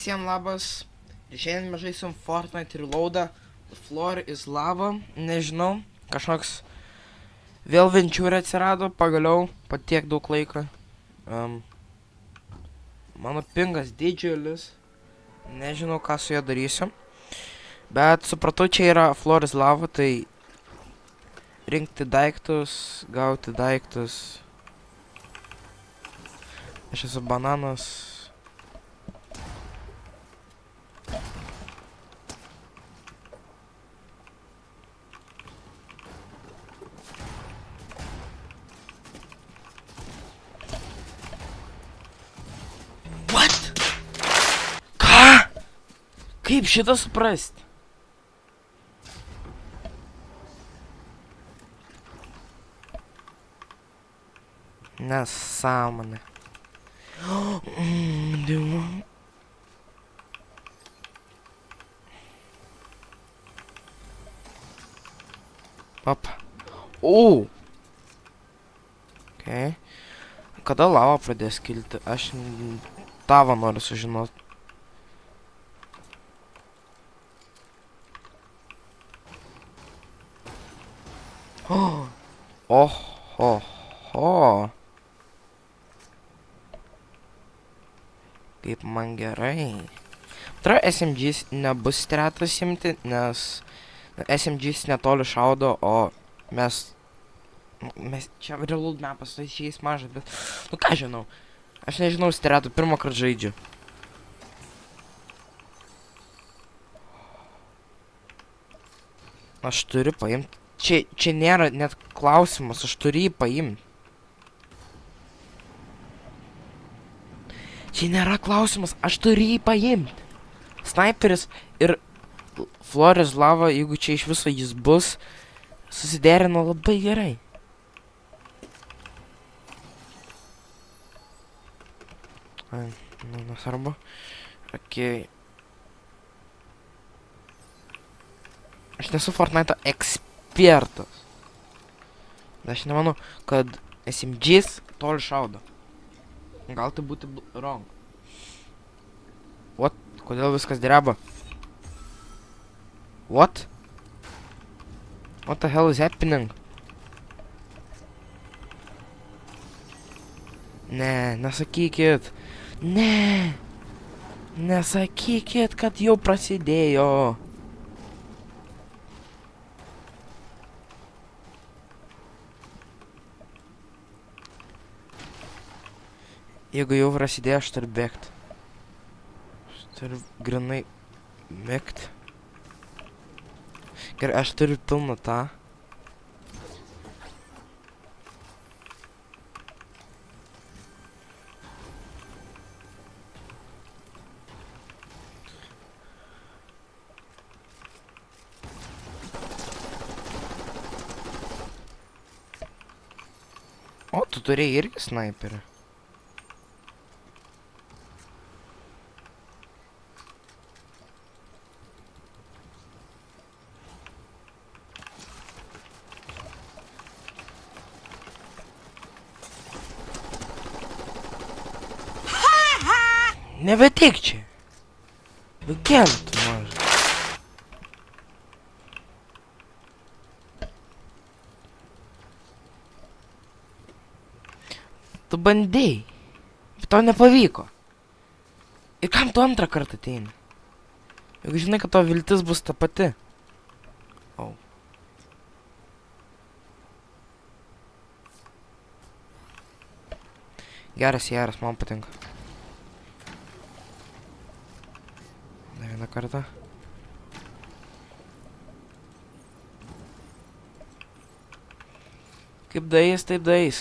Visiems labas. Šiandien mes žaisim Fortnite Reloadą. Floor is lava. Nežinau. Kažkoks vėl Ventura atsirado pagaliau po tiek daug laiko. Mano pingas didžiulis. Nežinau, ką su juo darysiu. Bet supratau, čia yra Floor is lava, tai rinkti daiktus, gauti daiktus. Aš esu bananas. Kaip šitą suprast? Nesąmonė. Dievu. Opa. Okay. Kada lava pradės kilti? Aš tavo noriu sužinoti. Oho. Kaip man gerai. Atrodo, SMGs nebus tretas imti, nes SMGs netoli šaudo, o mes čia reload mapas, tai šiais mažas, bet nu ką žinau. Aš nežinau stretų, pirmą kartą žaidžiu. Aš turiu paimti. Čia nėra net klausimas, aš turiu jį paimti. Čia nėra klausimas, aš turiu jį paimti. Sniperis ir Floor is lava, jeigu čia iš viso jis bus, susiderino labai gerai. Nesvarbu. Okay. Aš nesu Fortnite ekspertas. Aš nemanau, kad SMGs toli šaudo. Gal tai būtų wrong. What? Kodėl viskas dreba? What? What the hell is happening? Ne, nesakykit. Ne. Nesakykit, kad jau prasidėjo. Jeigu jau prasidėjo, aš turiu bėgt. Aš turiu grinai bėgt. Gerai, aš turiu pilną tą. O, tu turėjai irgi sniperį. Nebetik čia. Geltų mažą. Tu bandėjai. Bet to nepavyko. Ir kam tu antrą kartą ateini? Juk žinai, kad to viltis bus ta pati. Au. Geras, man patinka. Vieną kartą. Kaip daeis, taip daeis.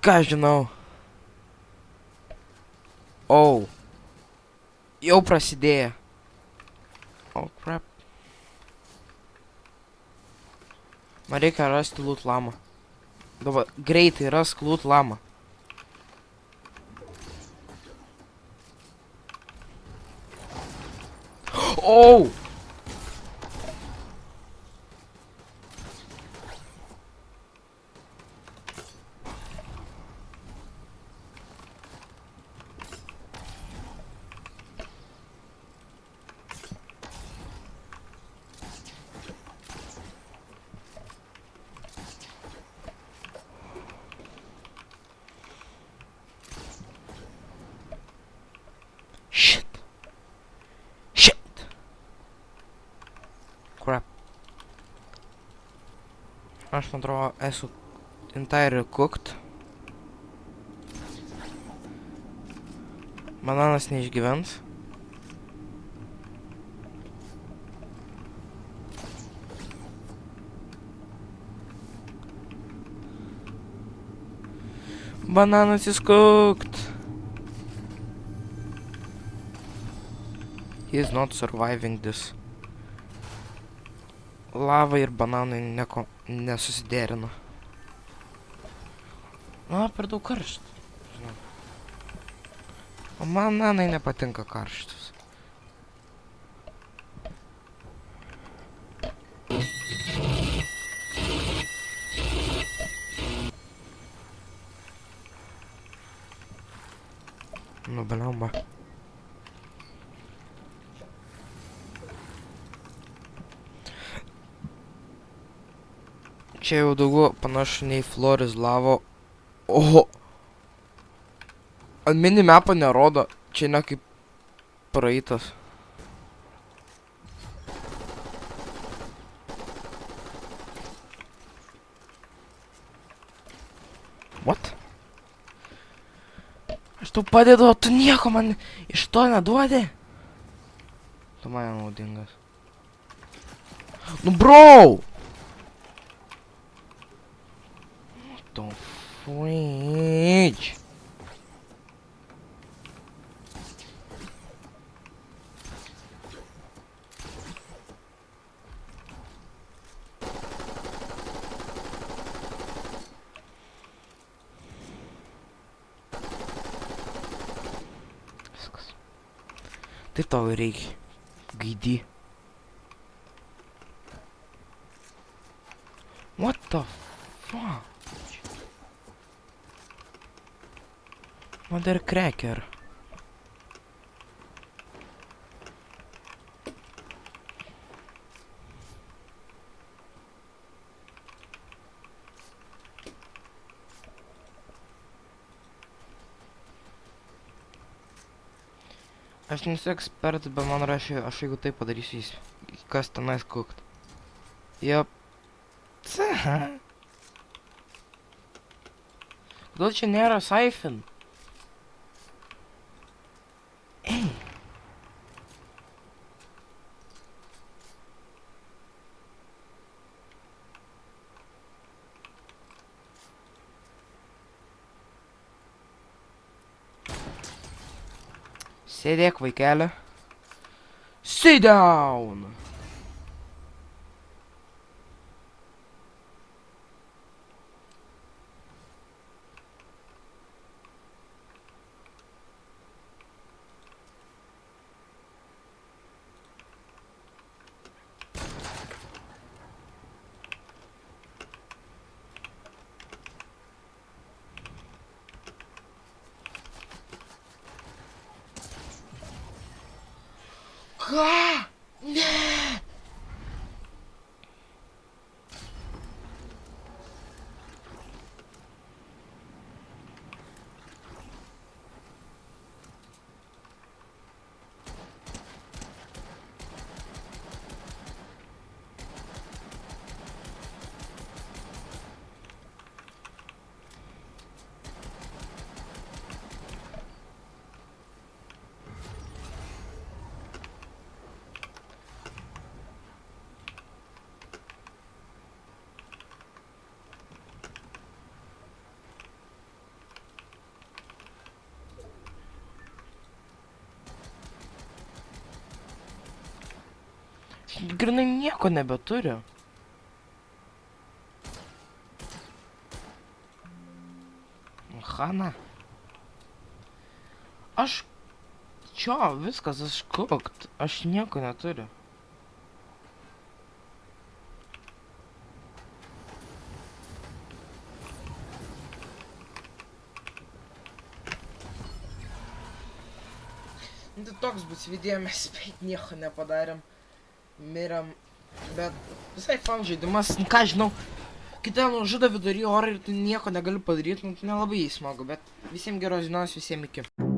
Ką žinau. Oh. Jau prasidėjo. Oh crap. Man reikia rasti loot lamą. Dabar greitai rask loot lamą. Oh! Aš, man atrodo, esu entirely cooked. Bananas neišgyvens. Bananas is cooked. He is not surviving this. Lava ir bananai nesusiderina. Na, per daug karšta. Žinau. O bananai nepatinka karštus. Nu, blemba. Čia jau daugiau panašu nei Floris Lavo. Oho! Ant minimapo nerodo. Čia ne kaip praeitas. What? Aš tau padedu, o tu nieko man iš to neduodi? Tu man naudingas. Nu, bro! What the fridge? Taip tau reikia. Gaidi. What the fuck? Mother cracker. Aš nesu ekspertas, bet man rašė, aš jeigu taip padarysiu, kas tenais cooked. Jop. Kodėl čia nėra siphon? Ei. Sėdėk, vaikelė. Sit down! Ką? Ne! Grinai nieko nebeturiu. Hana. Aš... Čia, viskas, aš cooked. Aš nieko neturiu. Tai toks bus video, mes beveik nieko nepadarėm. Mirėm, bet visai fan žaidimas, ką žinau, kitą nužudo vidury orą ir tu nieko negali padaryti, nu nelabai smagu, bet visiems geros dienos, visiems iki.